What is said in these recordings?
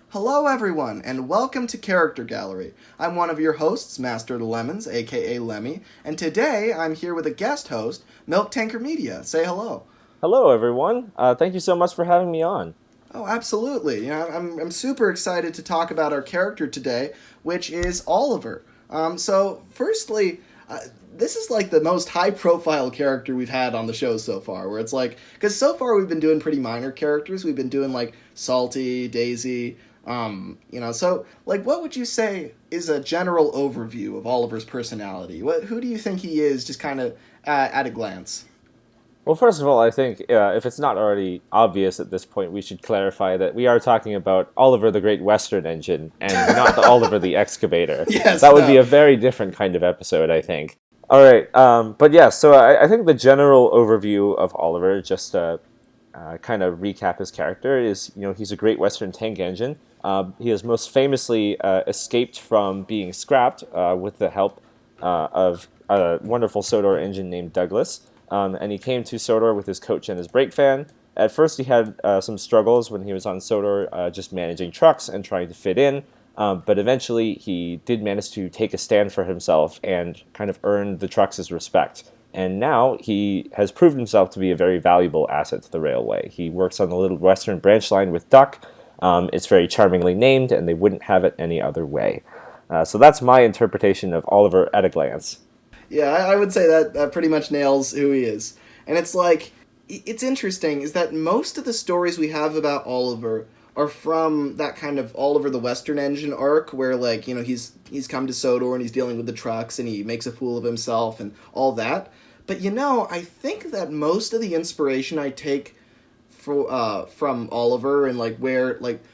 Hello everyone, and welcome to Character Gallery. I'm one of your hosts, MasterOfTheLemons, aka Lemmy, and today I'm here with a guest host, MilkTankerMedia. Say hello. Hello, everyone. Thank you so much for having me on. Oh, absolutely. I'm super excited to talk about our character today, which is Oliver. Firstly, this is like the most high-profile character we've had on the show so far, where it's like, because so far we've been doing pretty minor characters. We've been doing like Salty, Daisy, so like, what would you say is a general overview of Oliver's personality? Who do you think he is, just kind of at a glance? Well, first of all, I think if it's not already obvious at this point, we should clarify that we are talking about Oliver the Great Western Engine and not the Oliver the Excavator. Yes, that would be a very different kind of episode, I think. All right, but yeah, so I think the general overview of Oliver, just to kind of recap his character, is he's a Great Western tank engine. He has most famously escaped from being scrapped with the help of a wonderful Sodor engine named Douglas. And he came to Sodor with his coach and his brake fan. At first, he had some struggles when he was on Sodor, just managing trucks and trying to fit in. But eventually, he did manage to take a stand for himself and kind of earn the trucks' respect. And now he has proved himself to be a very valuable asset to the railway. He works on the Little Western branch line with Duck. It's very charmingly named, and they wouldn't have it any other way. So that's my interpretation of Oliver at a glance. Yeah, I would say that pretty much nails who he is. And it's like, it's interesting is that most of the stories we have about Oliver are from that kind of Oliver the Western Engine arc where, like, he's come to Sodor and he's dealing with the trucks and he makes a fool of himself and all that. But, I think that most of the inspiration I take from Oliver and, like,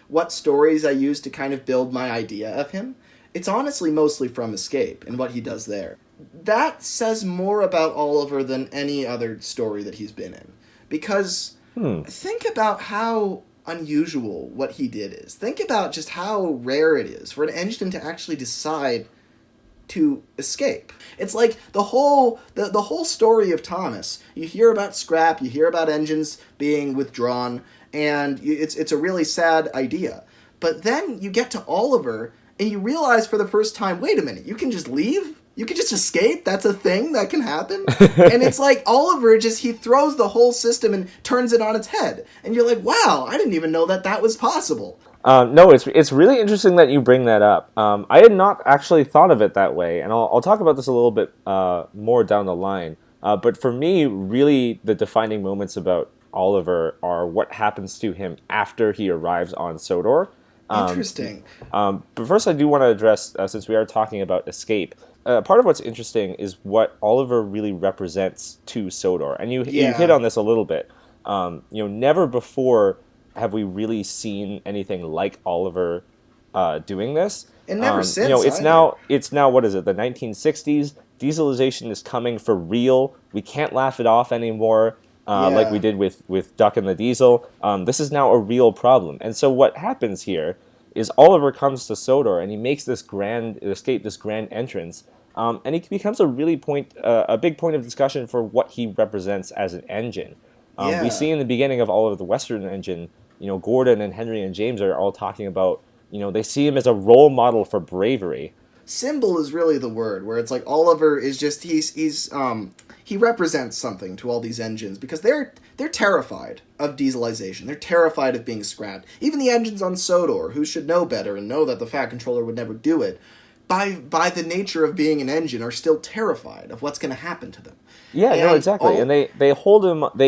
what stories I use to kind of build my idea of him, it's honestly mostly from Escape and what he does there. That says more about Oliver than any other story that he's been in. Because think about how unusual what he did is. Think about just how rare it is for an engine to actually decide to escape. It's like the whole story of Thomas. You hear about scrap, you hear about engines being withdrawn, and it's a really sad idea. But then you get to Oliver, and you realize for the first time, wait a minute, you can just leave? You can just escape? That's a thing that can happen? And it's like Oliver he throws the whole system and turns it on its head. And you're like, wow, I didn't even know that was possible. No, it's really interesting that you bring that up. I had not actually thought of it that way, and I'll talk about this a little bit more down the line. But for me, really, the defining moments about Oliver are what happens to him after he arrives on Sodor. Interesting. But first, I do want to address, since we are talking about escape, part of what's interesting is what Oliver really represents to Sodor. And you hit on this a little bit. Never before have we really seen anything like Oliver doing this. And never since. It's now what is it? The 1960s. Dieselization is coming for real. We can't laugh it off anymore, like we did with Duck and the Diesel. This is now a real problem. And so what happens here is Oliver comes to Sodor and he makes this grand escape, this grand entrance, and he becomes a big point of discussion for what he represents as an engine. We see in the beginning of Oliver the Western Engine, Gordon and Henry and James are all talking about, they see him as a role model for bravery. Symbol is really the word, where it's like Oliver is just, he represents something to all these engines because they're terrified of dieselization. They're terrified of being scrapped. Even the engines on Sodor, who should know better and know that the Fat Controller would never do it, by the nature of being an engine, are still terrified of what's going to happen to them. Yeah, no, exactly. And they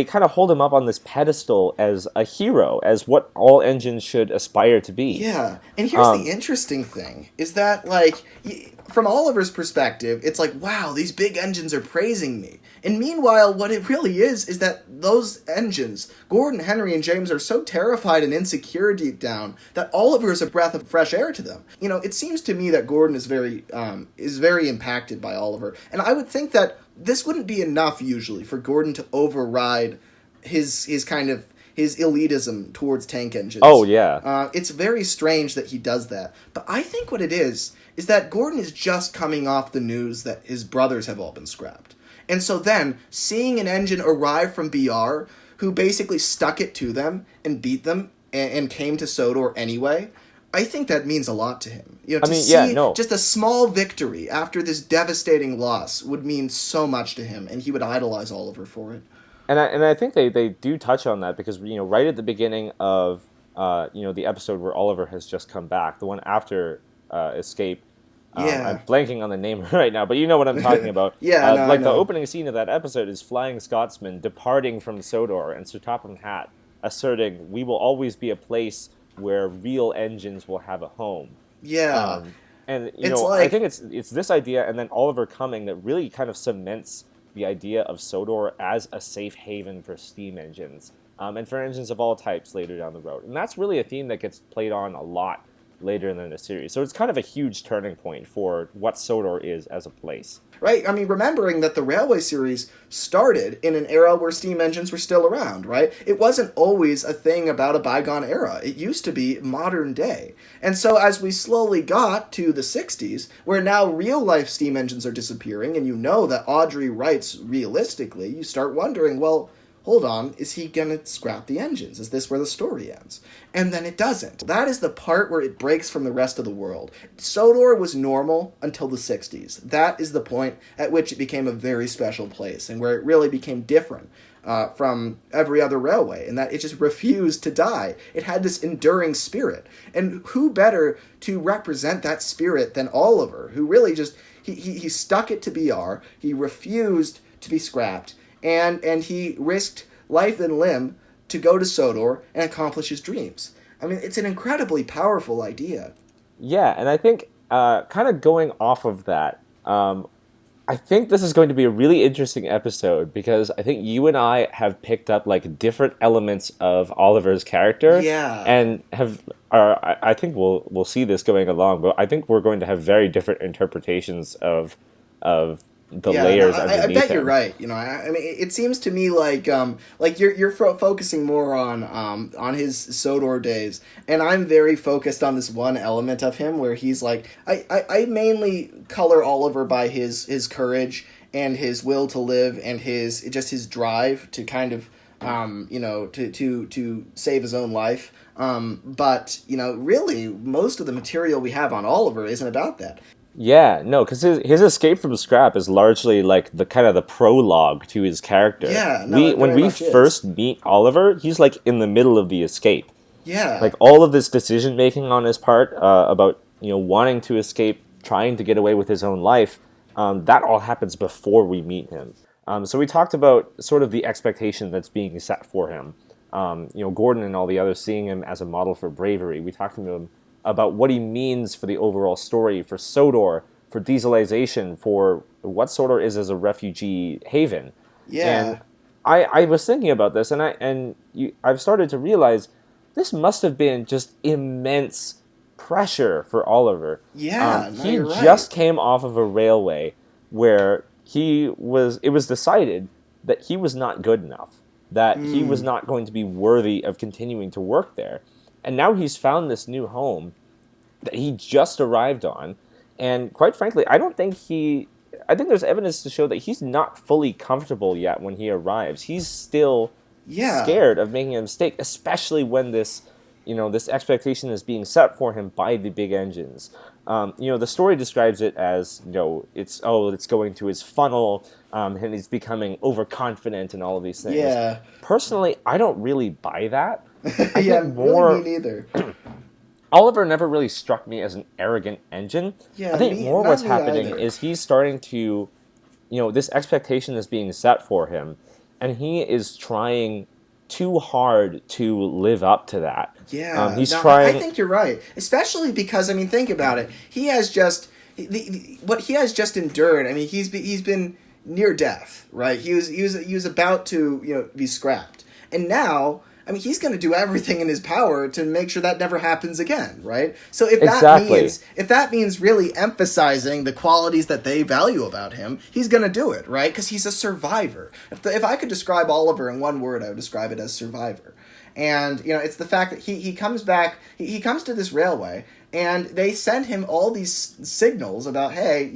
kind of hold him up on this pedestal as a hero, as what all engines should aspire to be. Yeah, and here's the interesting thing, is that, like, from Oliver's perspective, it's like, wow, these big engines are praising me. And meanwhile, what it really is that those engines, Gordon, Henry, and James, are so terrified and insecure deep down that Oliver is a breath of fresh air to them. It seems to me that Gordon is very impacted by Oliver. And I would think that this wouldn't be enough, usually, for Gordon to override his elitism towards tank engines. Oh, yeah. It's very strange that he does that. But I think what it is that Gordon is just coming off the news that his brothers have all been scrapped. And so then, seeing an engine arrive from BR, who basically stuck it to them and beat them and came to Sodor anyway, I think that means a lot to him. You know, just a small victory after this devastating loss would mean so much to him, and he would idolize Oliver for it. And I think they do touch on that because, you know, right at the beginning of the episode where Oliver has just come back, the one after Escape. I'm blanking on the name right now, but you know what I'm talking about. The opening scene of that episode is Flying Scotsman departing from Sodor and Sir Topham Hatt asserting, "We will always be a place where real engines will have a home." Yeah. And I think it's this idea, and then Oliver coming, that really kind of cements the idea of Sodor as a safe haven for steam engines, and for engines of all types later down the road. And that's really a theme that gets played on a lot later in the series. So it's kind of a huge turning point for what Sodor is as a place. Right, I mean, remembering that the Railway series started in an era where steam engines were still around, right? It wasn't always a thing about a bygone era. It used to be modern day. And so as we slowly got to the 60s, where now real-life steam engines are disappearing, and you know that Audrey writes realistically, you start wondering, well, hold on, is he going to scrap the engines? Is this where the story ends? And then it doesn't. That is the part where it breaks from the rest of the world. Sodor was normal until the 60s. That is the point at which it became a very special place, and where it really became different from every other railway, and that it just refused to die. It had this enduring spirit. And who better to represent that spirit than Oliver, who really just, he stuck it to BR, he refused to be scrapped, and he risked life and limb to go to Sodor and accomplish his dreams. I mean, it's an incredibly powerful idea. Yeah, and I think kind of going off of that, I think this is going to be a really interesting episode because I think you and I have picked up like different elements of Oliver's character. Yeah. And I think we'll see this going along, but I think we're going to have very different interpretations of the layers underneath I bet him. You're right. You know, I mean, it seems to me like you're focusing more on his Sodor days, and I'm very focused on this one element of him where he's like, I mainly color Oliver by his courage and his will to live and his drive to kind of to save his own life. But really, most of the material we have on Oliver isn't about that. Yeah, no, because his escape from scrap is largely like the kind of the prologue to his character. Yeah, no, when we first meet Oliver, he's like in the middle of the escape. Yeah, like all of this decision making on his part about wanting to escape, trying to get away with his own life. That all happens before we meet him. So we talked about sort of the expectation that's being set for him. Gordon and all the others seeing him as a model for bravery. We talked to him about what he means for the overall story, for Sodor, for dieselization, for what Sodor is as a refugee haven. Yeah. And I was thinking about this, and I've started to realize this must have been just immense pressure for Oliver. Yeah, he you're right. just came off of a railway where it was decided that he was not good enough, that he was not going to be worthy of continuing to work there. And now he's found this new home that he just arrived on. And quite frankly, I think there's evidence to show that he's not fully comfortable yet when he arrives. He's still scared of making a mistake, especially when this expectation is being set for him by the big engines. The story describes it as, it's going to his funnel, and he's becoming overconfident and all of these things. Yeah. Personally, I don't really buy that. Really me neither. Oliver never really struck me as an arrogant engine. Yeah, I think what's happening either. is he's starting to, this expectation is being set for him, and he is trying too hard to live up to that. Yeah, trying. I think you're right, especially because think about it. He has just what he has just endured. I mean, he's been near death, right? He was about to be scrapped, and now. I mean, he's going to do everything in his power to make sure that never happens again, right? So if that means really emphasizing the qualities that they value about him, he's going to do it, right? Because he's a survivor. If I could describe Oliver in one word, I would describe it as survivor. And it's the fact that he comes back, he comes to this railway, And they send him all these signals about, hey,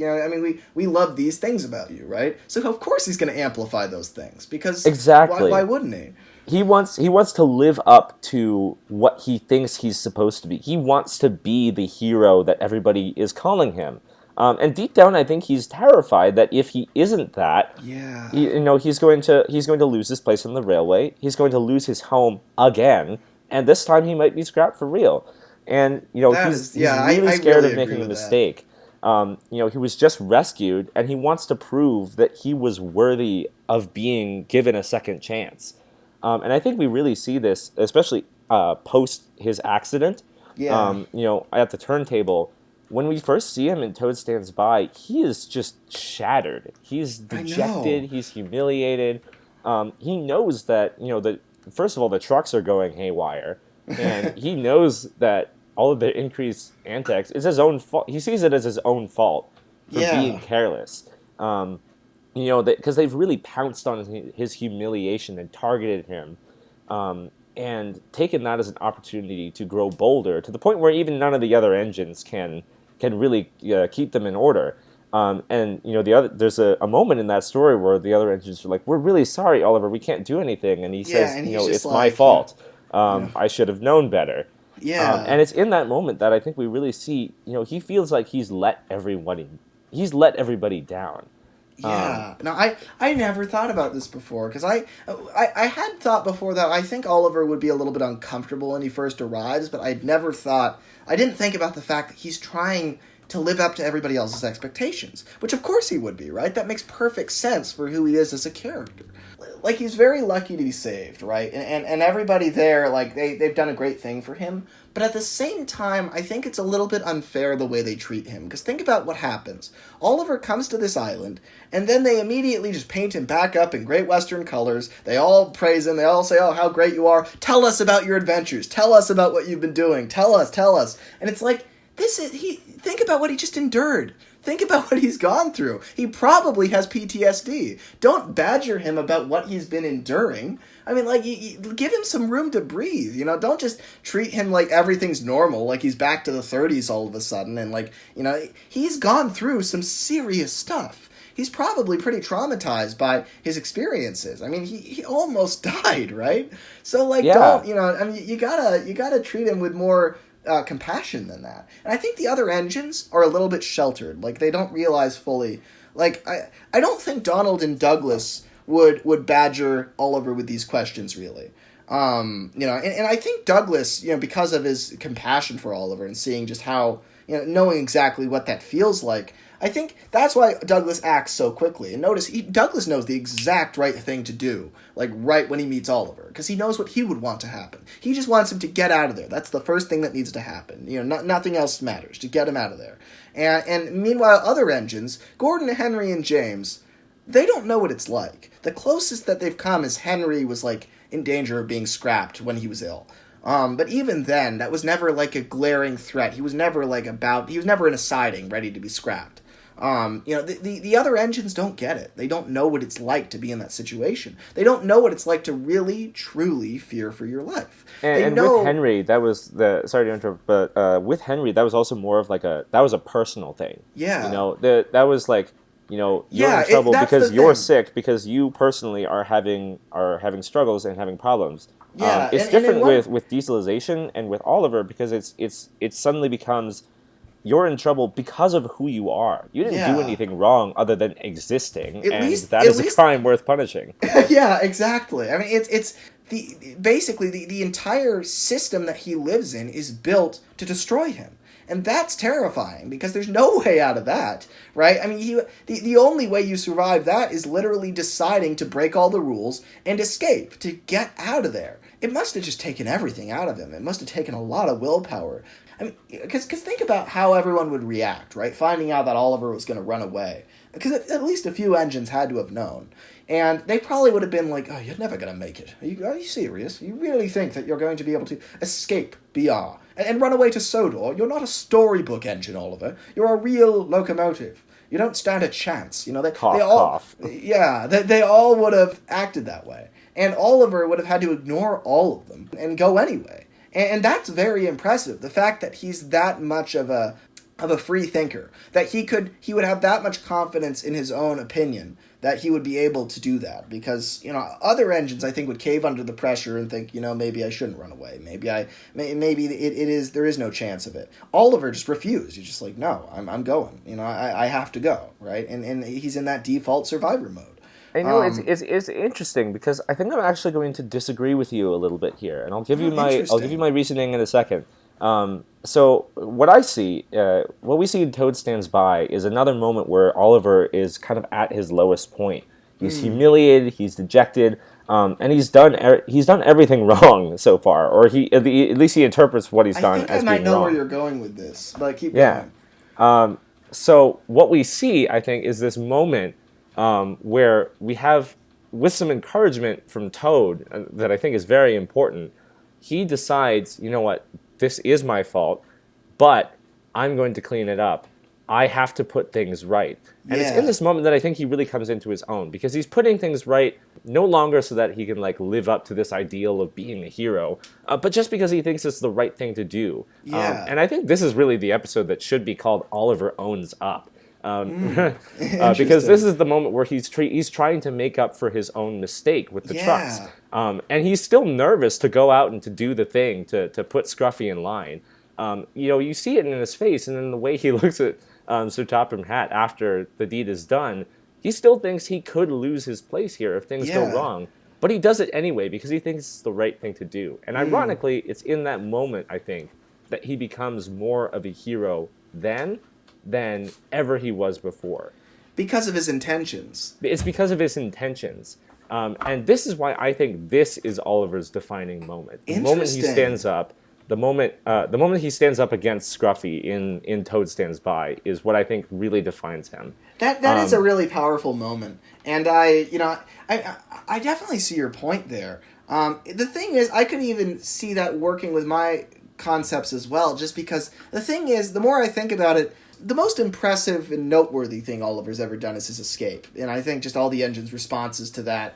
we love these things about you, right? So of course he's going to amplify those things, because exactly. why wouldn't he? He wants to live up to what he thinks he's supposed to be. He wants to be the hero that everybody is calling him. And deep down, I think he's terrified that if he isn't that, he's going to lose his place on the railway. He's going to lose his home again, and this time he might be scrapped for real. And he's really scared of making a mistake. He was just rescued, and he wants to prove that he was worthy of being given a second chance. And I think we really see this, especially post his accident. Yeah. At the turntable, when we first see him and Toad Stands By, he is just shattered. He's dejected. He's humiliated. He knows that first of all, the trucks are going haywire, and he knows that all of the increased antics is his own fault. He sees it as his own fault for being careless. Because they've really pounced on his humiliation and targeted him, and taken that as an opportunity to grow bolder, to the point where even none of the other engines can really keep them in order. There's a moment in that story where the other engines are like, "We're really sorry, Oliver. We can't do anything." And he says, "It's my fault. I should have known better." Yeah. And it's in that moment that I think we really see, he feels like he's let everybody down. Yeah. Now, I never thought about this before, because I had thought before that I think Oliver would be a little bit uncomfortable when he first arrives, but I didn't think about the fact that he's trying to live up to everybody else's expectations, which of course he would be, right? That makes perfect sense for who he is as a character. Like, he's very lucky to be saved, right? And everybody there, like, they've done a great thing for him. But at the same time, I think it's a little bit unfair the way they treat him. Because think about what happens. Oliver comes to this island, and then they immediately just paint him back up in Great Western colors. They all praise him. They all say, oh, how great you are. Tell us about your adventures. Tell us about what you've been doing. Tell us. And it's like, think about what he just endured. Think about what he's gone through. He probably has PTSD. Don't badger him about what he's been enduring. I mean, like, you give him some room to breathe, Don't just treat him like everything's normal, like he's back to the 30s all of a sudden. And, like, he's gone through some serious stuff. He's probably pretty traumatized by his experiences. I mean, he almost died, right? So, like, don't, you gotta treat him with more compassion than that. And I think the other engines are a little bit sheltered. Like, they don't realize fully. Like, I don't think Donald and Douglas would badger Oliver with these questions, really. And I think Douglas, because of his compassion for Oliver and seeing just how, knowing exactly what that feels like, I think that's why Douglas acts so quickly. And notice, Douglas knows the exact right thing to do, like right when he meets Oliver, because he knows what he would want to happen. He just wants him to get out of there. That's the first thing that needs to happen. Nothing else matters, to get him out of there. And meanwhile, other engines, Gordon, Henry, and James, they don't know what it's like. The closest that they've come is Henry was, like, in danger of being scrapped when he was ill. But even then, that was never, like, a glaring threat. He was never, he was never in a siding ready to be scrapped. The other engines don't get it. They don't know what it's like to be in that situation. They don't know what it's like to really, truly fear for your life. And with Henry, that was sorry to interrupt, but with Henry, that was also more of that was a personal thing. Yeah. That was like, you're in trouble because you're sick, because you personally are having struggles and having problems. Yeah. It's different with Dieselization and with Oliver, because it suddenly becomes, you're in trouble because of who you are. You didn't do anything wrong other than existing, that is a crime worth punishing. Yeah, exactly. I mean, it's the entire system that he lives in is built to destroy him. And that's terrifying, because there's no way out of that, right? I mean, the only way you survive that is literally deciding to break all the rules and escape, to get out of there. It must have just taken everything out of him. It must have taken a lot of willpower. I mean, because think about how everyone would react, right? Finding out that Oliver was going to run away. Because at least a few engines had to have known. And they probably would have been like, oh, you're never going to make it. Are you serious? You really think that you're going to be able to escape BR and run away to Sodor? You're not a storybook engine, Oliver. You're a real locomotive. You don't stand a chance. Cough. Yeah, they all would have acted that way. And Oliver would have had to ignore all of them and go anyway. And that's very impressive. The fact that he's that much of a free thinker, that he would have that much confidence in his own opinion that he would be able to do that, because other engines I think would cave under the pressure and think maybe I shouldn't run away, maybe there is no chance of it. Oliver just refused. He's just like, no, I'm going. I have to go, right? And he's in that default survivor mode. I know it's interesting, because I think I'm actually going to disagree with you a little bit here, and I'll give you my reasoning in a second. So what we see in Toad Stands By is another moment where Oliver is kind of at his lowest point. He's humiliated, he's dejected, and he's done everything wrong so far, or at least he interprets what he's done as being wrong. I might know where you're going with this, but keep going. So what we see, I think, is this moment where we have, with some encouragement from Toad that I think is very important, he decides, you know what, this is my fault, but I'm going to clean it up. I have to put things right. And it's in this moment that I think he really comes into his own, because he's putting things right no longer so that he can live up to this ideal of being a hero, but just because he thinks it's the right thing to do. And I think this is really the episode that should be called Oliver Owns Up. Because this is the moment where he's trying to make up for his own mistake with the trucks. And he's still nervous to go out and to do the thing, to put Scruffy in line. You see it in his face, and in the way he looks at Sir Topham Hatt after the deed is done. He still thinks he could lose his place here if things go wrong. But he does it anyway because he thinks it's the right thing to do. And ironically, it's in that moment, I think, that he becomes more of a hero than ever he was before. Because of his intentions. It's because of his intentions. And this is why I think this is Oliver's defining moment. The moment he stands up, the moment he stands up against Scruffy in Toad Stands By is what I think really defines him. That is a really powerful moment. And I definitely see your point there. The thing is, I could even see that working with my concepts as well, just because the thing is, the more I think about it, the most impressive and noteworthy thing Oliver's ever done is his escape. And I think just all the engine's responses to that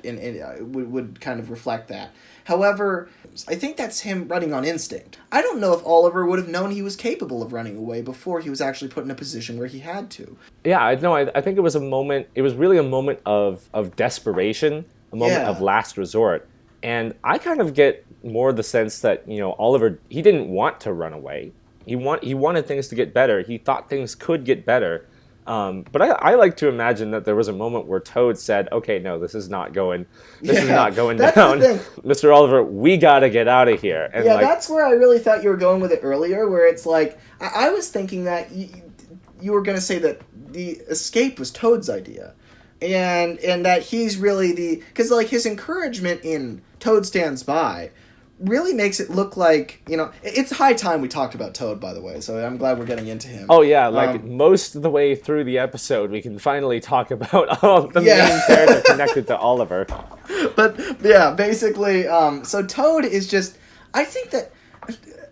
would kind of reflect that. However, I think that's him running on instinct. I don't know if Oliver would have known he was capable of running away before he was actually put in a position where he had to. Yeah, I think it was really a moment of desperation, a moment of last resort. And I kind of get more the sense that, Oliver, he didn't want to run away. He wanted things to get better. He thought things could get better. But I like to imagine that there was a moment where Toad said, okay, no, this is not going down. Mr. Oliver, we gotta get out of here. And that's where I really thought you were going with it earlier, where it's like, I was thinking that you were going to say that the escape was Toad's idea. And that he's really because his encouragement in Toad Stands By really makes it look like, it's high time we talked about Toad, by the way, so I'm glad we're getting into him. Oh yeah, most of the way through the episode, we can finally talk about the main character connected to Oliver. But yeah, basically, so Toad is just, I think that,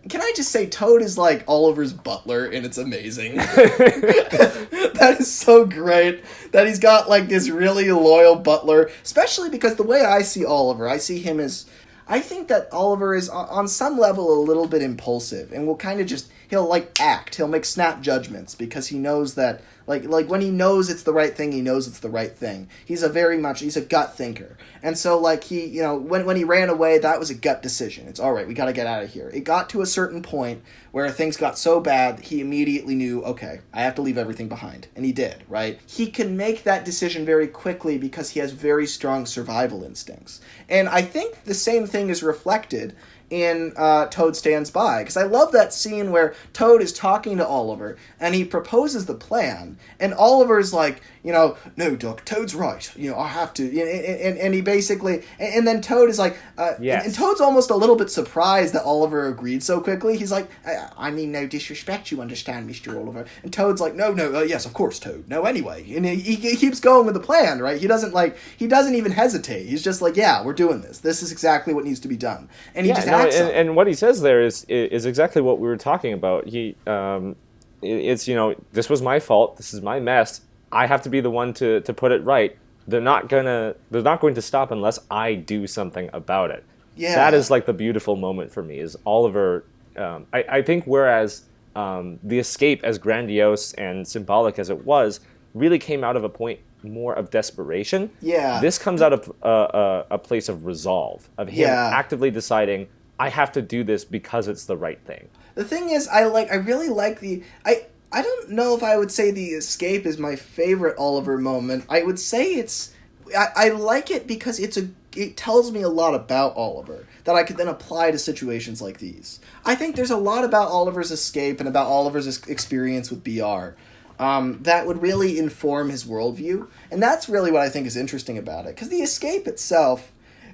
can I just say Toad is like Oliver's butler, and it's amazing. That is so great that he's got this really loyal butler, especially because the way I see Oliver, I see him as, I think that Oliver is on some level a little bit impulsive, and will kind of just, he'll act, he'll make snap judgments because he knows that, like when he knows it's the right thing, he knows it's the right thing. He's a gut thinker. And so he, when he ran away, that was a gut decision. It's all right, we got to get out of here. It got to a certain point where things got so bad, he immediately knew, okay, I have to leave everything behind. And he did, right? He can make that decision very quickly because he has very strong survival instincts. And I think the same thing is reflected in Toad Stands By, because I love that scene where Toad is talking to Oliver, and he proposes the plan, and Oliver's like, no, Doc, Toad's right, I have to, and he basically, and then Toad is like, yes. And Toad's almost a little bit surprised that Oliver agreed so quickly. He's like, I mean no disrespect, you understand, Mr. Oliver. And Toad's like, no, yes, of course, Toad, no, anyway. And he keeps going with the plan, right? He doesn't even hesitate. He's just like, yeah, we're doing this. This is exactly what needs to be done. And he and what he says there is exactly what we were talking about. It's this was my fault. This is my mess. I have to be the one to put it right. They're not going to stop unless I do something about it. Yeah. That is like the beautiful moment for me, is Oliver. I think whereas the escape, as grandiose and symbolic as it was, really came out of a point more of desperation. Yeah. This comes out of a place of resolve, of him actively deciding, I have to do this because it's the right thing. The thing is, I really like the... I don't know if I would say the escape is my favorite Oliver moment. I would say it's... I like it because it tells me a lot about Oliver that I could then apply to situations like these. I think there's a lot about Oliver's escape and about Oliver's experience with BR that would really inform his worldview. And that's really what I think is interesting about it. Because the escape itself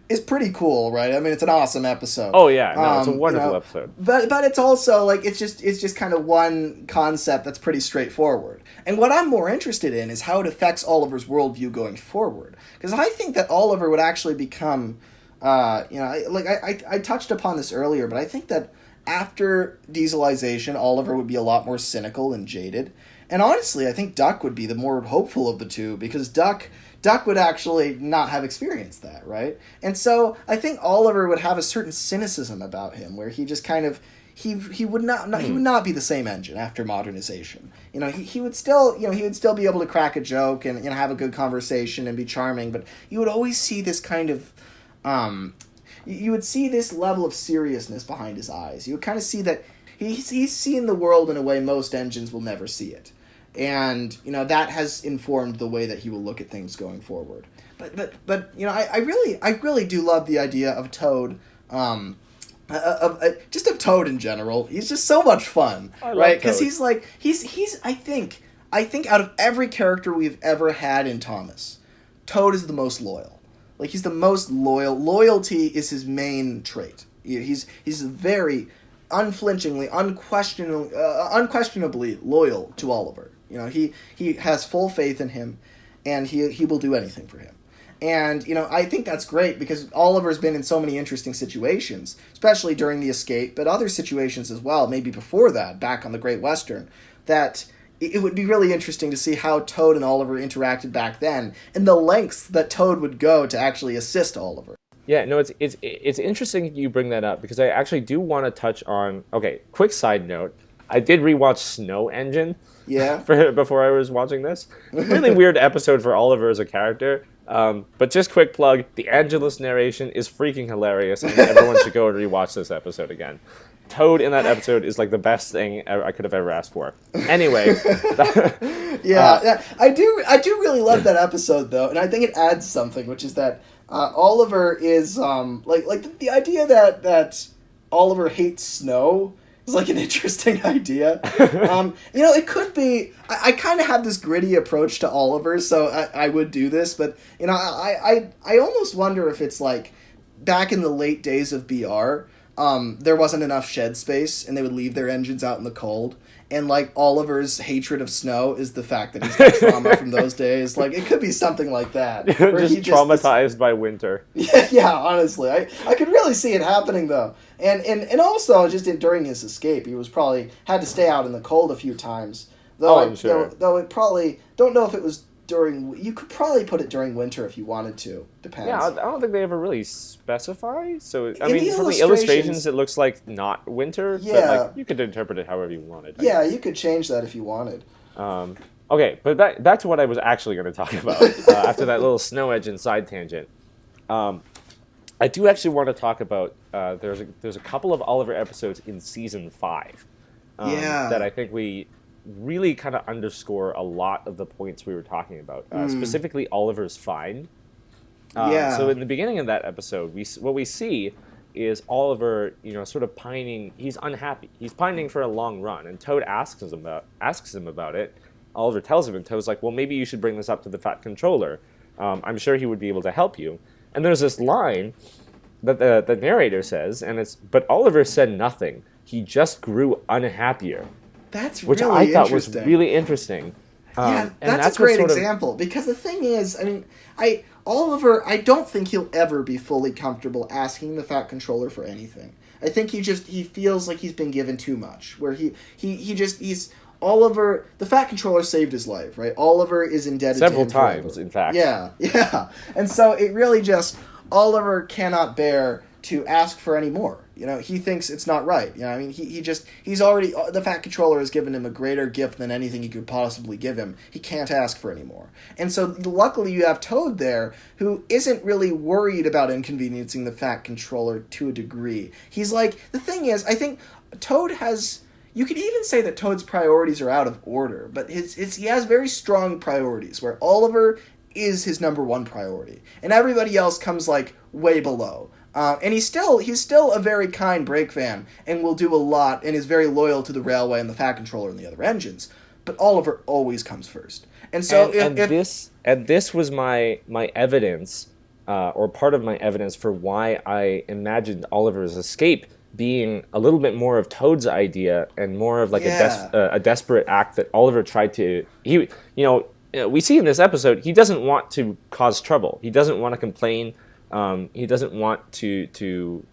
is pretty cool, right? I mean, it's an awesome episode. Oh, yeah. No, it's a wonderful episode. But it's also, like, it's just kind of one concept that's pretty straightforward. And what I'm more interested in is how it affects Oliver's worldview going forward. Because I think that Oliver would actually become, I touched upon this earlier, but I think that after dieselization, Oliver would be a lot more cynical and jaded. And honestly, I think Duck would be the more hopeful of the two, because Duck would actually not have experienced that, right? And so I think Oliver would have a certain cynicism about him, where he just kind of he would not be the same engine after modernization. You know, he would still be able to crack a joke and have a good conversation and be charming, but you would always see this kind of you would see this level of seriousness behind his eyes. You would kind of see that he's seeing the world in a way most engines will never see it. And, that has informed the way that he will look at things going forward. But I really do love the idea of Toad, just of Toad in general. He's just so much fun, right? Because he's I think out of every character we've ever had in Thomas, Toad is the most loyal. Like, he's the most loyal. Loyalty is his main trait. He's very unflinchingly, unquestionably loyal to Oliver. He has full faith in him, and he will do anything for him. And, I think that's great, because Oliver's been in so many interesting situations, especially during the escape, but other situations as well, maybe before that, back on the Great Western, that it would be really interesting to see how Toad and Oliver interacted back then, and the lengths that Toad would go to actually assist Oliver. Yeah, no, it's interesting you bring that up, because I actually do want to touch on... Okay, quick side note. I did rewatch Snow Engine before I was watching this. Really weird episode for Oliver as a character. But just quick plug, the Angelus narration is freaking hilarious, and everyone should go and rewatch this episode again. Toad in that episode is like the best thing I could have ever asked for. Anyway. I do really love that episode, though, and I think it adds something, which is that Oliver is, the idea that Oliver hates snow is like an interesting idea. It could be... I kind of have this gritty approach to Oliver, so I would do this, but, I almost wonder if it's like, back in the late days of BR, there wasn't enough shed space, and they would leave their engines out in the cold. And, like, Oliver's hatred of snow is the fact that he's got trauma from those days. Like, it could be something like that. Just traumatized by winter. Yeah, honestly. I could really see it happening, though. And also, just during his escape, he was probably had to stay out in the cold a few times. Though I'm sure. Though it probably... Don't know if it was during... You could probably put it during winter if you wanted to. Depends. Yeah, I don't think they ever really specify. So, from the illustrations, it looks like not winter. Yeah. But, like, you could interpret it however you wanted. Yeah, you could change that if you wanted. Okay, but back to what I was actually going to talk about after that little Snow Engine side tangent. I do actually want to talk about... There's a couple of Oliver episodes in Season 5 that I think we really kind of underscore a lot of the points we were talking about. Specifically, Oliver's find. So in the beginning of that episode, what we see is Oliver, sort of pining. He's unhappy. He's pining for a long run, and Toad asks him about it. Oliver tells him, and Toad's like, "Well, maybe you should bring this up to the Fat Controller. I'm sure he would be able to help you." And there's this line that the narrator says, and but Oliver said nothing. He just grew unhappier. Which I thought was really interesting. That's a great example, because the thing is, Oliver, I don't think he'll ever be fully comfortable asking the Fat Controller for anything. I think he feels like he's been given too much, where he's Oliver, the Fat Controller saved his life, right? Oliver is indebted several to him times, forever. in fact. Yeah. And so it really just, Oliver cannot bear to ask for any more. You know, he thinks it's not right. You know, I mean, he's already, the Fat Controller has given him a greater gift than anything he could possibly give him. He can't ask for any more. And so luckily you have Toad there, who isn't really worried about inconveniencing the Fat Controller to a degree. He's like, the thing is, I think Toad has, you could even say that Toad's priorities are out of order, but he has very strong priorities, where Oliver is his number one priority, and everybody else comes like way below. And he's still a very kind brake van, and will do a lot, and is very loyal to the railway and the Fat Controller and the other engines. But Oliver always comes first. And so this was my evidence, or part of my evidence for why I imagined Oliver's escape being a little bit more of Toad's idea and more of like a desperate act that Oliver tried to. We see in this episode, he doesn't want to cause trouble. He doesn't want to complain. He doesn't want to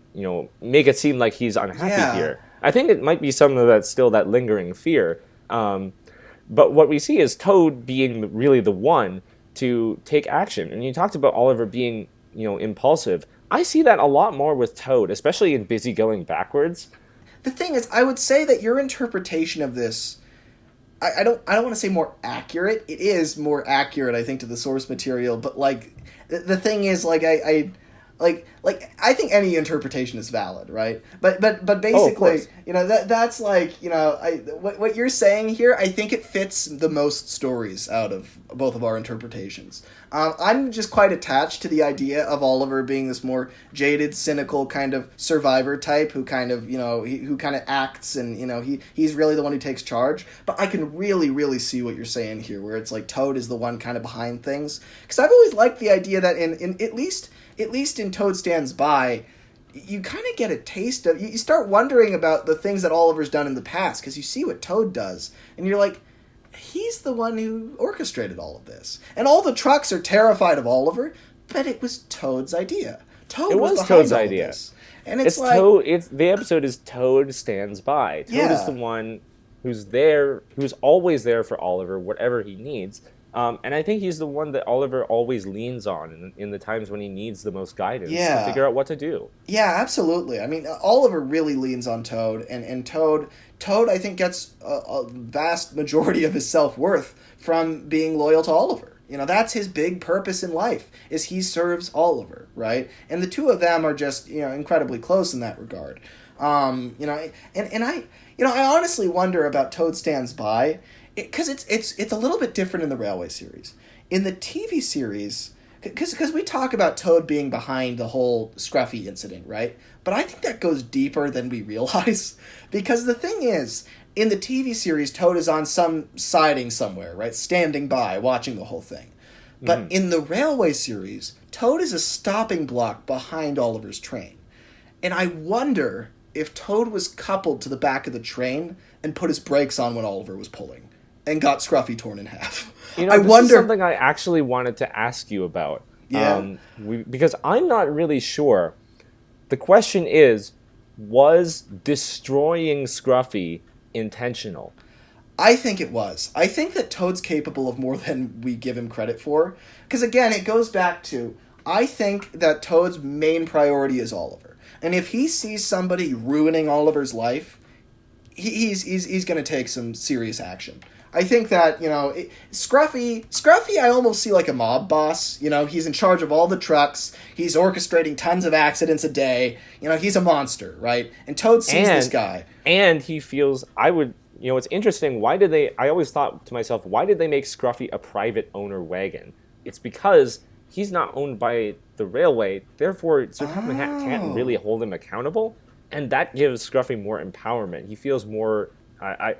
make it seem like he's unhappy here. I think it might be some of that, still that lingering fear. But what we see is Toad being really the one to take action. And you talked about Oliver being, impulsive. I see that a lot more with Toad, especially in Busy Going Backwards. The thing is, I would say that your interpretation of this, I don't want to say more accurate. It is more accurate, I think, to the source material. But like, the thing is, like, I think any interpretation is valid, right? But basically, that's like, what you're saying here, I think it fits the most stories out of both of our interpretations. I'm just quite attached to the idea of Oliver being this more jaded, cynical kind of survivor type who kind of, who kind of acts, and, he's really the one who takes charge. But I can really, really see what you're saying here, where it's like Toad is the one kind of behind things. Because I've always liked the idea that in at least in Toad Stands By, you kind of get a taste of, you start wondering about the things that Oliver's done in the past, because you see what Toad does, and you're like, he's the one who orchestrated all of this. And all the trucks are terrified of Oliver, but it was Toad's idea. Toad was behind Toad's idea. This. And it's like... the episode is Toad Stands By. Toad is the one who's there, who's always there for Oliver, whatever he needs. And I think he's the one that Oliver always leans on in the times when he needs the most guidance to figure out what to do. Yeah, absolutely. I mean, Oliver really leans on Toad, and Toad, I think, gets a vast majority of his self-worth from being loyal to Oliver. That's his big purpose in life, is he serves Oliver, right? And the two of them are just, incredibly close in that regard. I honestly wonder about Toad Stands By, because it's a little bit different in the Railway series. In the TV series, because we talk about Toad being behind the whole Scruffy incident, right? But I think that goes deeper than we realize. Because the thing is, in the TV series, Toad is on some siding somewhere, right? Standing by, watching the whole thing. But in the Railway series, Toad is a stopping block behind Oliver's train. And I wonder if Toad was coupled to the back of the train and put his brakes on when Oliver was pulling, and got Scruffy torn in half. I wonder. This is something I actually wanted to ask you about. Yeah. Because I'm not really sure. The question is, was destroying Scruffy intentional? I think it was. I think that Toad's capable of more than we give him credit for. Because again, it goes back to, I think that Toad's main priority is Oliver. And if he sees somebody ruining Oliver's life, he's going to take some serious action. I think that, Scruffy I almost see like a mob boss. He's in charge of all the trucks. He's orchestrating tons of accidents a day. He's a monster, right? And Toad sees this guy. And he feels, it's interesting, I always thought to myself, why did they make Scruffy a private owner wagon? It's because he's not owned by the railway, therefore Sir Topham Hatt can't really hold him accountable, and that gives Scruffy more empowerment. He feels more...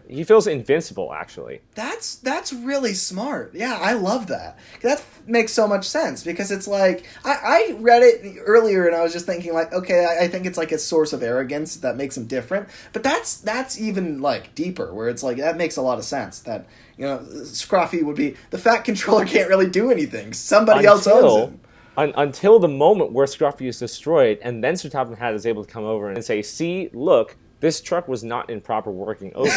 he feels invincible, actually. That's really smart. Yeah, I love that. That makes so much sense, because it's like, I read it earlier and I was just thinking like, okay, I think it's like a source of arrogance that makes him different. But that's even like deeper, where it's like, that makes a lot of sense. That, Scruffy would be, the Fat Controller can't really do anything. Somebody else owns him. Until the moment where Scruffy is destroyed, and then Sir Topham Hatt is able to come over and say, see, look, this truck was not in proper working order.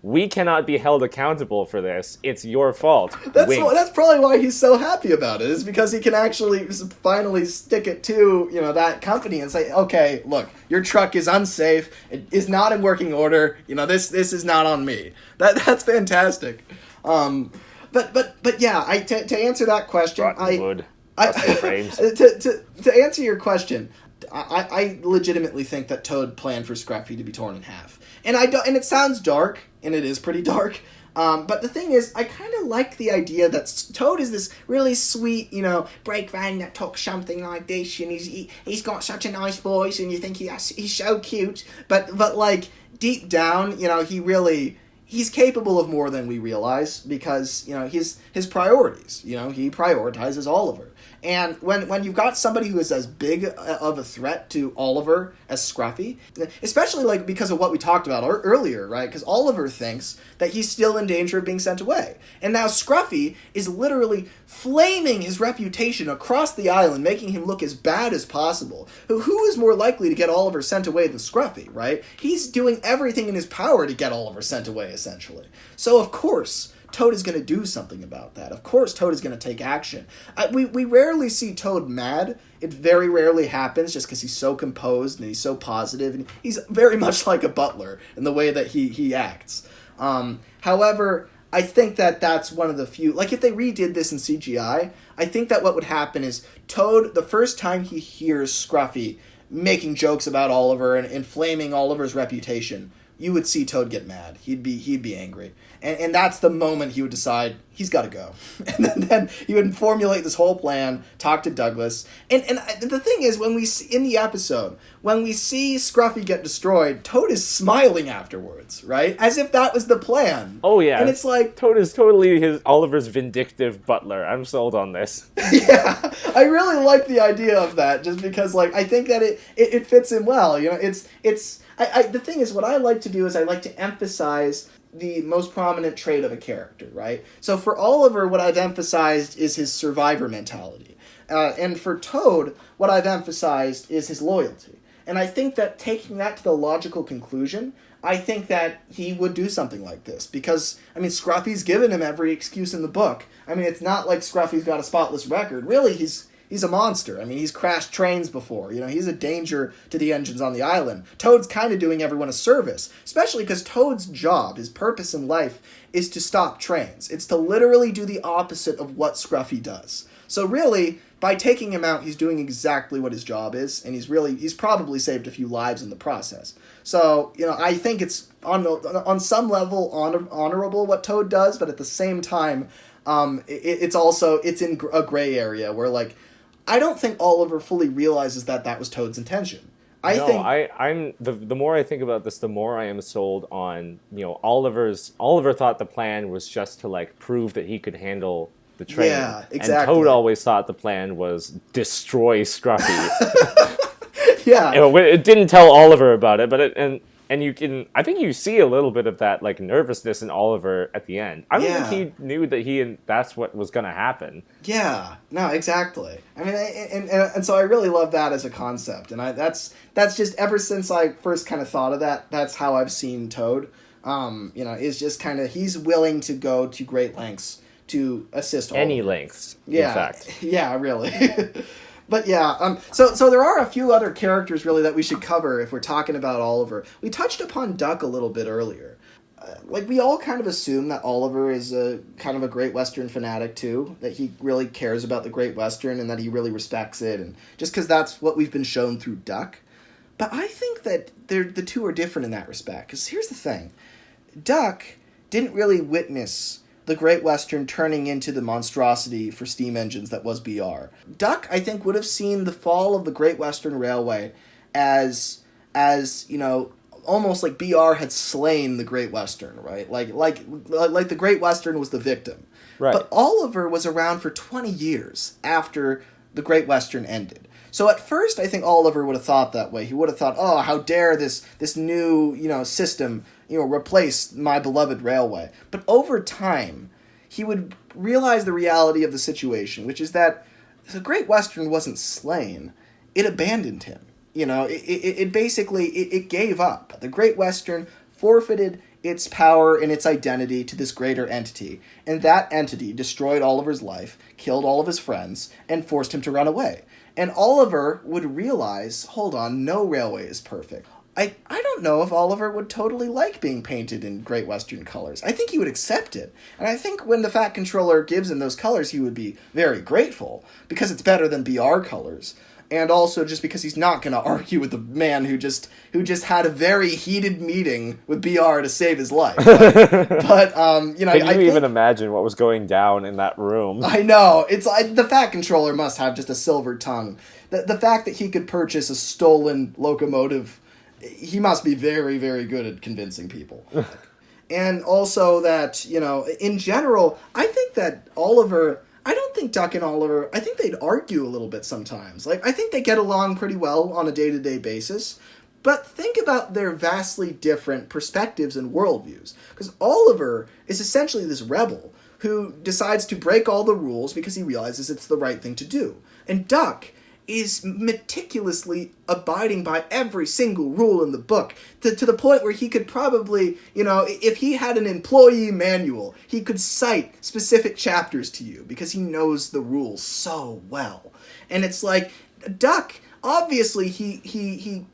We cannot be held accountable for this. It's your fault. That's probably why he's so happy about it, is because he can actually finally stick it to, that company and say, okay, look, your truck is unsafe. It is not in working order. This is not on me. That's fantastic. But yeah, to answer that question, to answer your question, I legitimately think that Toad planned for Scruffy to be torn in half, and and it sounds dark, and it is pretty dark. But the thing is, I kind of like the idea that Toad is this really sweet, break van that talks something like this, and he's got such a nice voice, and you think he's so cute, but like deep down, he's capable of more than we realize, because his priorities. He prioritizes Oliver. And when you've got somebody who is as big of a threat to Oliver as Scruffy, especially because of what we talked about earlier, right? Because Oliver thinks that he's still in danger of being sent away. And now Scruffy is literally flaming his reputation across the island, making him look as bad as possible. Who is more likely to get Oliver sent away than Scruffy, right? He's doing everything in his power to get Oliver sent away, essentially. So, of course, Toad is going to do something about that. Of course, Toad is going to take action. We rarely see Toad mad. It very rarely happens, just because he's so composed and he's so positive, and he's very much like a butler in the way that he acts. However, I think that that's one of the few... if they redid this in CGI, I think that what would happen is Toad, the first time he hears Scruffy making jokes about Oliver and inflaming Oliver's reputation, you would see Toad get mad. He'd be angry. And that's the moment he would decide he's got to go. And then he would formulate this whole plan, talk to Douglas. And the thing is, when we see, in the episode, when we see Scruffy get destroyed, Toad is smiling afterwards, right? As if that was the plan. Oh, yeah. And it's like... Toad is totally Oliver's vindictive butler. I'm sold on this. Yeah. I really like the idea of that, just because, I think that it fits in well. The thing is, what I like to do is I like to emphasize the most prominent trait of a character, right? So for Oliver, what I've emphasized is his survivor mentality. And for Toad, what I've emphasized is his loyalty. And I think that taking that to the logical conclusion, I think that he would do something like this. Because, Scruffy's given him every excuse in the book. It's not like Scruffy's got a spotless record. Really, he's a monster. He's crashed trains before. He's a danger to the engines on the island. Toad's kind of doing everyone a service, especially because Toad's job, his purpose in life, is to stop trains. It's to literally do the opposite of what Scruffy does. So really, by taking him out, he's doing exactly what his job is, and he's probably saved a few lives in the process. So, I think it's on some level honorable what Toad does, but at the same time, it's in a gray area where, I don't think Oliver fully realizes that was Toad's intention. The more I think about this, the more I am sold on, Oliver thought the plan was just to prove that he could handle the train. Yeah, exactly. And Toad always thought the plan was destroy Scruffy. Yeah. It didn't tell Oliver about it, but I think you see a little bit of that nervousness in Oliver at the end. I don't think he knew that that's what was going to happen. Yeah, no, exactly. And so I really love that as a concept, and that's just ever since I first kind of thought of that. That's how I've seen Toad. Is just kind of he's willing to go to great lengths to assist Oliver. Any lengths, in fact. Yeah, really. But yeah, so there are a few other characters really that we should cover if we're talking about Oliver. We touched upon Duck a little bit earlier. We all kind of assume that Oliver is a kind of a Great Western fanatic too, that he really cares about the Great Western and that he really respects it, and just because that's what we've been shown through Duck. But I think that the two are different in that respect, because here's the thing. Duck didn't really witness the Great Western turning into the monstrosity for steam engines that was BR. Duck, I think, would have seen the fall of the Great Western Railway as almost like BR had slain the Great Western, right? Like the Great Western was the victim. Right. But Oliver was around for 20 years after the Great Western ended. So at first, I think Oliver would have thought that way. He would have thought, oh, how dare this new, system, replace my beloved railway. But over time, he would realize the reality of the situation, which is that the Great Western wasn't slain. It abandoned him. it basically it gave up. The Great Western forfeited its power and its identity to this greater entity, and that entity destroyed Oliver's life, killed all of his friends, and forced him to run away. And Oliver would realize, hold on, no railway is perfect. I don't know if Oliver would totally like being painted in Great Western colors. I think he would accept it. And I think when the Fat Controller gives him those colors, he would be very grateful, because it's better than BR colors. And also just because he's not going to argue with the man who just had a very heated meeting with BR to save his life. But Can you even imagine what was going down in that room? I know. It's like the Fat Controller must have just a silver tongue. The fact that he could purchase a stolen locomotive, he must be very, very good at convincing people. And also that, in general, I think that I don't think Duck and Oliver, I think they'd argue a little bit sometimes. Like, I think they get along pretty well on a day-to-day basis. But think about their vastly different perspectives and worldviews. Because Oliver is essentially this rebel who decides to break all the rules because he realizes it's the right thing to do. And Duck is meticulously abiding by every single rule in the book, to the point where he could probably, if he had an employee manual, he could cite specific chapters to you because he knows the rules so well. And it's like, Duck, obviously he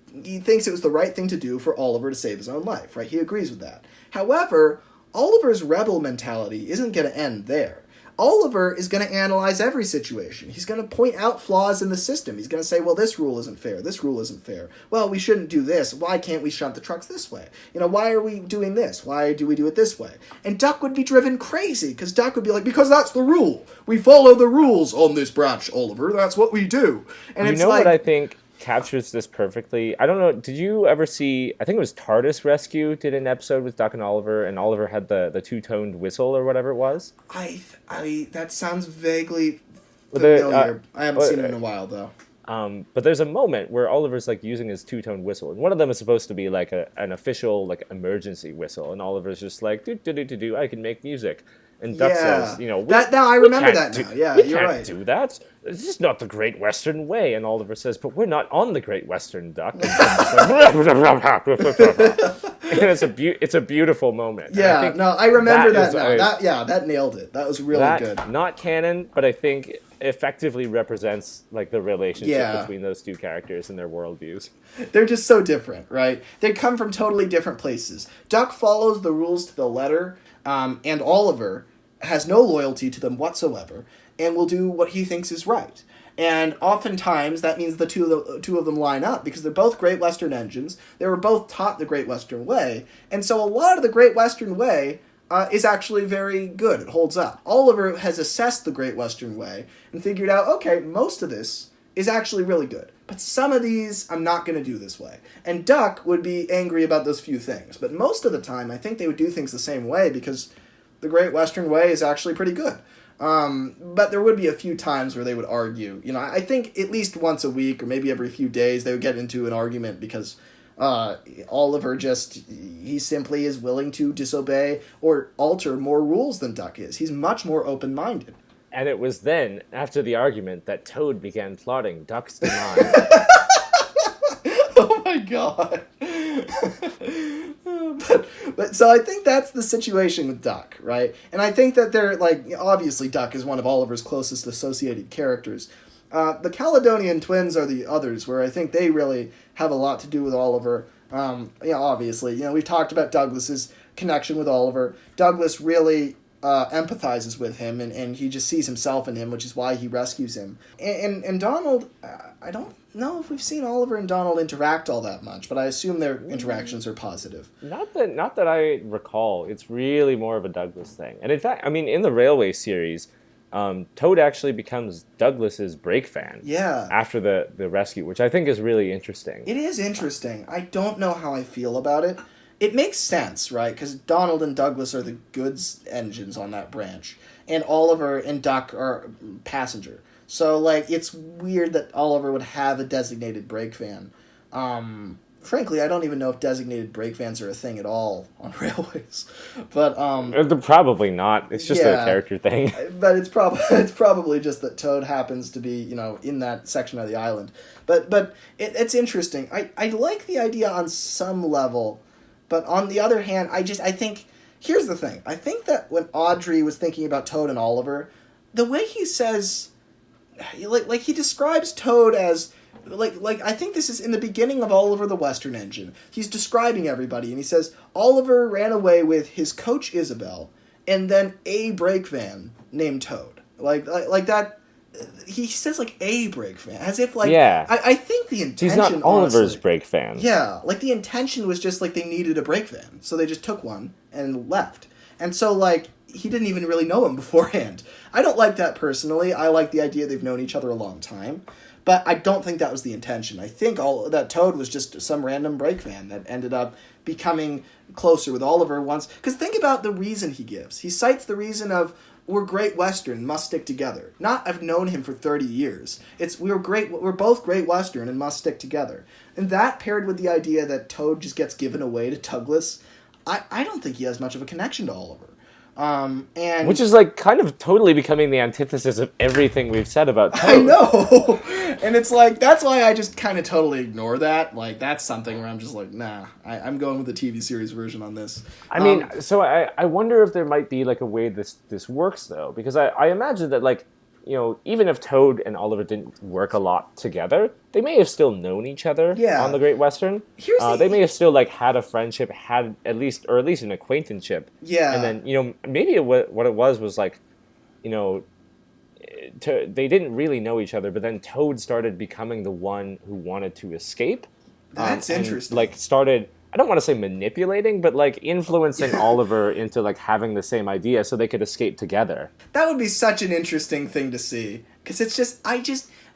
thinks it was the right thing to do for Oliver to save his own life, right? He agrees with that. However, Oliver's rebel mentality isn't going to end there. Oliver is going to analyze every situation. He's going to point out flaws in the system. He's going to say, well, this rule isn't fair. This rule isn't fair. Well, we shouldn't do this. Why can't we shunt the trucks this way? Why are we doing this? Why do we do it this way? And Duck would be driven crazy, because Duck would be like, because that's the rule. We follow the rules on this branch, Oliver. That's what we do. And it's what I think captures this perfectly? I don't know, did you ever see, I think it was TARDIS Rescue did an episode with Duck and Oliver had the two-toned whistle or whatever it was? That sounds vaguely familiar. I haven't seen it in a while, though. But there's a moment where Oliver's like using his two-tone whistle, and one of them is supposed to be like an official like emergency whistle, and Oliver's just like, do, I can make music. And Duck says, I remember that now. Yeah, you're right. Do that. This is not the Great Western way. And Oliver says, but we're not on the Great Western, Duck. And it's a beautiful moment. Yeah, I remember that now. That nailed it. That was really good. Not canon, but I think effectively represents like the relationship between those two characters and their worldviews. They're just so different, right? They come from totally different places. Duck follows the rules to the letter, and Oliver has no loyalty to them whatsoever, and will do what he thinks is right. And oftentimes that means the two of them line up, because they're both Great Western engines. They were both taught the Great Western way, and so a lot of the Great Western way is actually very good. It holds up. Oliver has assessed the Great Western way and figured out, okay, most of this is actually really good, but some of these I'm not going to do this way. And Duck would be angry about those few things, but most of the time I think they would do things the same way, because the Great Western way is actually pretty good. But there would be a few times where they would argue. I think at least once a week or maybe every few days they would get into an argument, because Oliver he simply is willing to disobey or alter more rules than Duck is. He's much more open-minded. And it was then, after the argument, that Toad began plotting Duck's demise. Oh my god. But so I think that's the situation with Duck, right? And I think that they're, obviously Duck is one of Oliver's closest associated characters. The Caledonian Twins are the others, where I think they really have a lot to do with Oliver. Obviously, we've talked about Douglas's connection with Oliver. Douglas really empathizes with him, and he just sees himself in him, which is why he rescues him. And Donald, I don't know if we've seen Oliver and Donald interact all that much, but I assume their interactions are positive. Not that I recall. It's really more of a Douglas thing. And in fact, in the Railway series, Toad actually becomes Douglas's brake fan. Yeah. After the rescue, which I think is really interesting. It is interesting. I don't know how I feel about it. It makes sense, right? Because Donald and Douglas are the goods engines on that branch, and Oliver and Duck are passenger. So, it's weird that Oliver would have a designated brake fan. Frankly, I don't even know if designated brake vans are a thing at all on railways. But They're probably not. It's just a character thing. But it's probably just that Toad happens to be, in that section of the island. But it's interesting. I like the idea on some level, but on the other hand, I think here's the thing. I think that when Audrey was thinking about Toad and Oliver, the way he says, like he describes Toad as, like I think this is in the beginning of Oliver the Western Engine. He's describing everybody, and he says Oliver ran away with his coach Isabel, and then a brake van named Toad. Like that. He says like a brake van, as if like I think the intention. He's not Oliver's brake van. Yeah, like the intention was just like they needed a brake van, so they just took one and left. And so like he didn't even really know him beforehand. I don't like that personally. I like the idea they've known each other a long time. But I don't think that was the intention. I think that Toad was just some random brake van that ended up becoming closer with Oliver once. Because think about the reason he gives. He cites the reason of, we're Great Western, must stick together. Not, I've known him for 30 years. It's, we're both Great Western and must stick together. And that paired with the idea that Toad just gets given away to Douglas, I don't think he has much of a connection to Oliver. And which is like kind of totally becoming the antithesis of everything we've said about Toad. I know, and it's like that's why I just kind of totally ignore that. Like that's something where I'm just like, nah, I'm going with the TV series version on this. I mean, so I wonder if there might be like a way this works though, because I imagine that like, even if Toad and Oliver didn't work a lot together, they may have still known each other on the Great Western. They may have still like had a friendship, had at least an acquaintanceship. Yeah. And then, maybe what it was like, they didn't really know each other, but then Toad started becoming the one who wanted to escape. That's interesting. Like started, I don't want to say manipulating, but like influencing Oliver into like having the same idea so they could escape together. That would be such an interesting thing to see. Because it's just,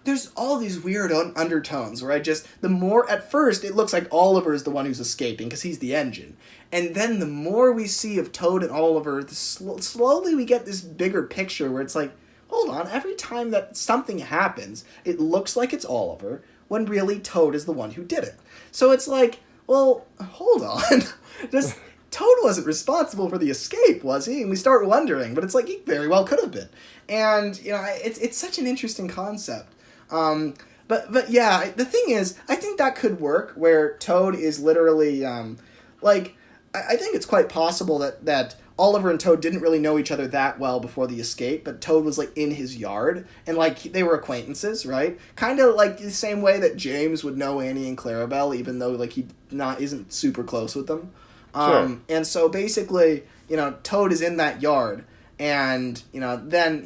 there's all these weird undertones where the more, at first, it looks like Oliver is the one who's escaping because he's the engine. And then the more we see of Toad and Oliver, slowly we get this bigger picture where it's like, hold on, every time that something happens, it looks like it's Oliver, when really Toad is the one who did it. So it's like, well, hold on. Toad wasn't responsible for the escape, was he? And we start wondering, but it's like he very well could have been. And, it's such an interesting concept. But yeah, the thing is, I think that could work, where Toad is literally, I think it's quite possible that Oliver and Toad didn't really know each other that well before the escape, but Toad was, like, in his yard, and, like, they were acquaintances, right? Kind of like the same way that James would know Annie and Clarabelle, even though, like, he isn't super close with them. Sure. And so, basically, Toad is in that yard, and, then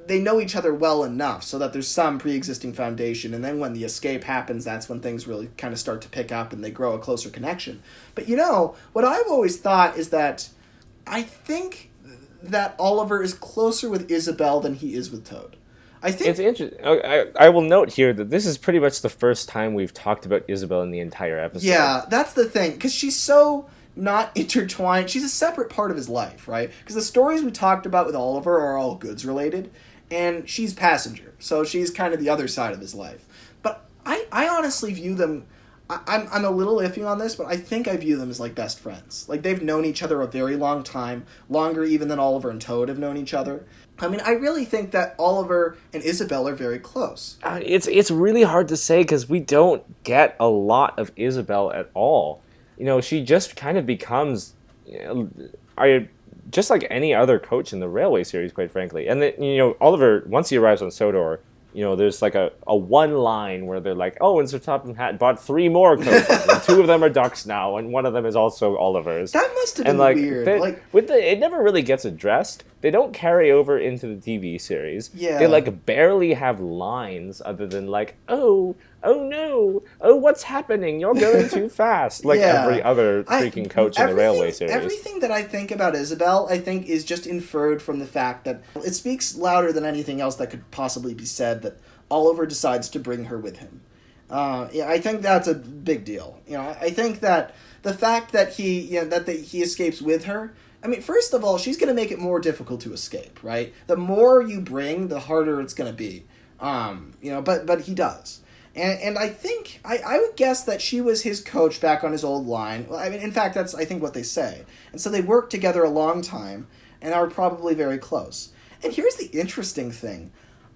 they know each other well enough so that there's some pre-existing foundation, and then when the escape happens, that's when things really kind of start to pick up and they grow a closer connection. But what I've always thought is that I think that Oliver is closer with Isabel than he is with Toad. I think it's interesting. I will note here that this is pretty much the first time we've talked about Isabel in the entire episode. Yeah, that's the thing, because she's so not intertwined. She's a separate part of his life, right? Because the stories we talked about with Oliver are all goods related, and she's passenger, so she's kind of the other side of his life. But I honestly view them, I'm a little iffy on this, but I think I view them as like best friends. Like they've known each other a very long time, longer even than Oliver and Toad have known each other. I mean, I really think that Oliver and Isabel are very close. It's really hard to say because we don't get a lot of Isabel at all. She just kind of becomes, just like any other coach in the Railway series, quite frankly. And then, Oliver, once he arrives on Sodor, there's like a one line where they're like, oh, and Sir Topham Hatt bought 3 more coaches, and 2 of them are Ducks now, and one of them is also Oliver's. That must have been weird. It never really gets addressed. They don't carry over into the TV series. Yeah. They barely have lines other than oh no, oh what's happening? You're going too fast. Every other freaking coach in the Railway series. Everything that I think about Isabel, I think is just inferred from the fact that it speaks louder than anything else that could possibly be said that Oliver decides to bring her with him. I think that's a big deal. I think that the fact that he escapes with her. I mean, first of all, she's going to make it more difficult to escape, right? The more you bring, the harder it's going to be. But he does. And I think, I would guess that she was his coach back on his old line. Well, I mean, in fact, that's, I think, what they say. And so they worked together a long time and are probably very close. And here's the interesting thing.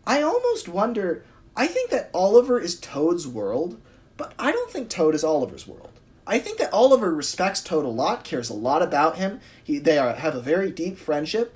I almost wonder, I think that Oliver is Toad's world, but I don't think Toad is Oliver's world. I think that Oliver respects Toad a lot, cares a lot about him. Have a very deep friendship.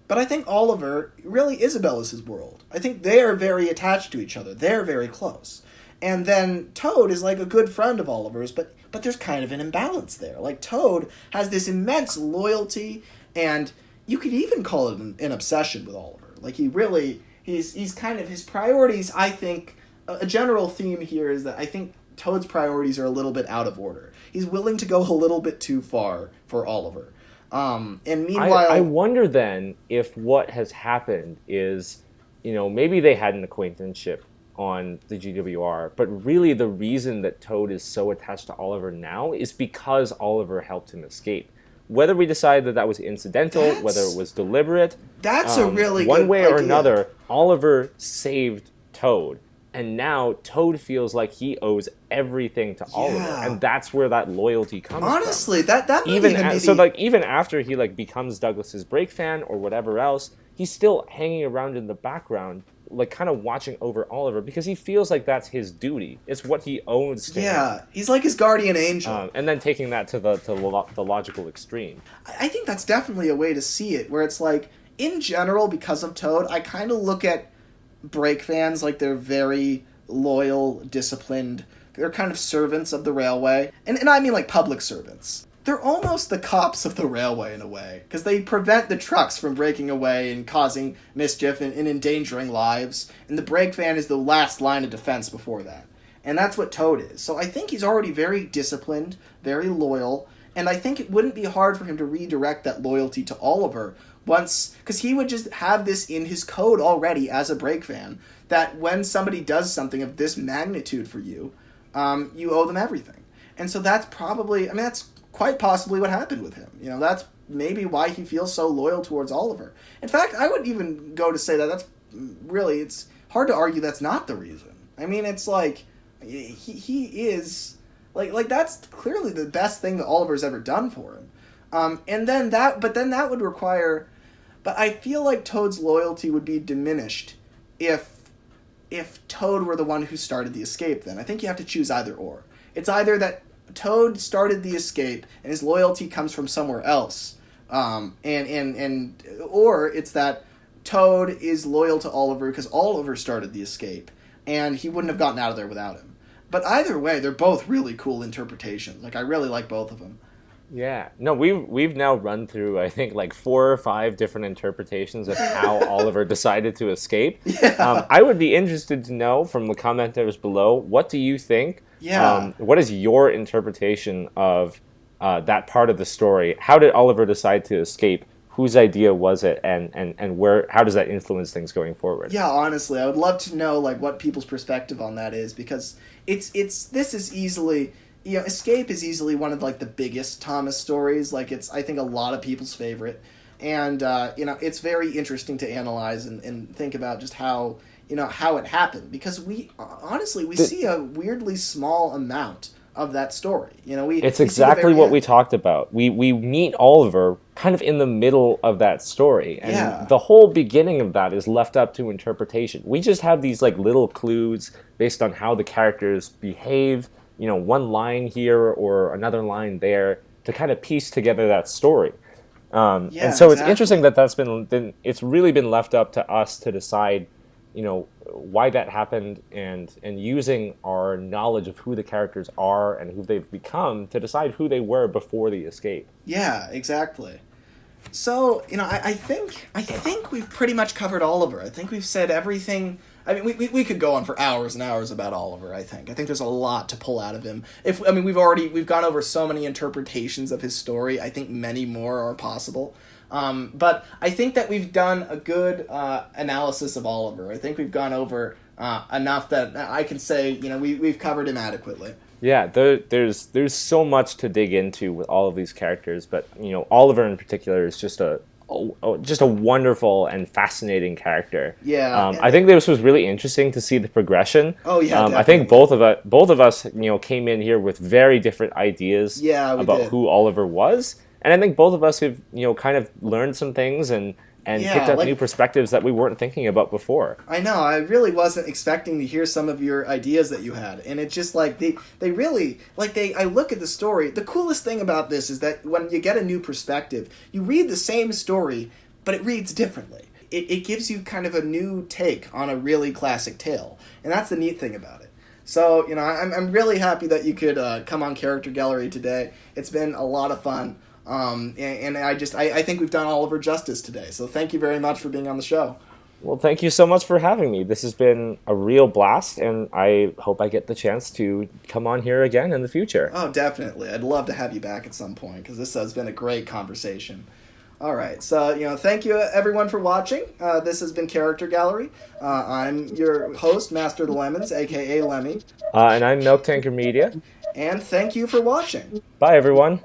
But I think Oliver, really, Isabelle is his world. I think they are very attached to each other. They're very close. And then Toad is like a good friend of Oliver's, but there's kind of an imbalance there. Like, Toad has this immense loyalty, and you could even call it an obsession with Oliver. Like, he's kind of, his priorities, I think, a general theme here is that I think Toad's priorities are a little bit out of order. He's willing to go a little bit too far for Oliver. And meanwhile... I wonder then if what has happened is, maybe they had an acquaintanceship on the GWR, but really the reason that Toad is so attached to Oliver now is because Oliver helped him escape. Whether we decide that was incidental, whether it was deliberate, that's a really one good way or idea. another, Oliver saved Toad. And now Toad feels like he owes everything to Oliver, and that's where that loyalty comes from. Honestly, that might even be even after he becomes Douglas's break fan or whatever else, he's still hanging around in the background, kind of watching over Oliver because he feels like that's his duty. It's what he owes to him. Yeah, he's like his guardian angel. And then taking that to the logical extreme. I think that's definitely a way to see it, where it's like, in general, because of Toad, I kind of look at break fans like they're very loyal, disciplined. They're kind of servants of the railway. And I mean like public servants. They're almost the cops of the railway in a way, because they prevent the trucks from breaking away and causing mischief and endangering lives. And the break fan is the last line of defense before that. And that's what Toad is. So I think he's already very disciplined, very loyal, and I think it wouldn't be hard for him to redirect that loyalty to Oliver once, because he would just have this in his code already as a break fan, that when somebody does something of this magnitude for you, you owe them everything. And so that's that's quite possibly what happened with him. That's maybe why he feels so loyal towards Oliver. In fact, I would even go to say that's really, it's hard to argue that's not the reason. I mean, it's like, he is, like that's clearly the best thing that Oliver's ever done for him. And then that would require... But I feel like Toad's loyalty would be diminished if Toad were the one who started the escape then. I think you have to choose either or. It's either that Toad started the escape and his loyalty comes from somewhere else, or it's that Toad is loyal to Oliver because Oliver started the escape and he wouldn't have gotten out of there without him. But either way, they're both really cool interpretations. I really like both of them. Yeah. No, we've now run through, I think, 4 or 5 different interpretations of how Oliver decided to escape. Yeah. I would be interested to know from the commenters below, what do you think? Yeah. What is your interpretation of that part of the story? How did Oliver decide to escape? Whose idea was it? And how does that influence things going forward? Yeah, honestly, I would love to know what people's perspective on that is, because this is easily... Escape is easily one of the biggest Thomas stories. It's, I think, a lot of people's favorite, and it's very interesting to analyze and think about just how it happened, because we see a weirdly small amount of that story. It's exactly what we talked about. We meet Oliver kind of in the middle of that story, and the whole beginning of that is left up to interpretation. We just have these little clues based on how the characters behave. One line here or another line there to kind of piece together that story. And so It's interesting that that's been it's really been left up to us to decide, why that happened, and using our knowledge of who the characters are and who they've become to decide who they were before the escape. Yeah, exactly. So, I think we've pretty much covered Oliver. I think we've said everything. I mean, we could go on for hours and hours about Oliver, I think. I think there's a lot to pull out of him. We've gone over so many interpretations of his story. I think many more are possible. But I think that we've done a good analysis of Oliver. I think we've gone over enough that I can say, we've covered him adequately. Yeah, there's so much to dig into with all of these characters, but Oliver in particular is just a just a wonderful and fascinating character. Yeah, I think this was really interesting to see the progression. Oh yeah, I think both of us, came in here with very different ideas about who Oliver was, and I think both of us have, kind of learned some things and picked up new perspectives that we weren't thinking about before. I know. I really wasn't expecting to hear some of your ideas that you had. And it's just like, they really, I look at the story. The coolest thing about this is that when you get a new perspective, you read the same story, but it reads differently. It gives you kind of a new take on a really classic tale. And that's the neat thing about it. So, I'm really happy that you could come on Character Gallery today. It's been a lot of fun. And I think we've done Oliver justice today. So thank you very much for being on the show. Well, thank you so much for having me. This has been a real blast, and I hope I get the chance to come on here again in the future. Oh, definitely. I'd love to have you back at some point, because this has been a great conversation. All right. So, thank you, everyone, for watching. This has been Character Gallery. I'm your host, MasterOfTheLemons, a.k.a. Lemmy. And I'm MilkTankerMedia. And thank you for watching. Bye, everyone.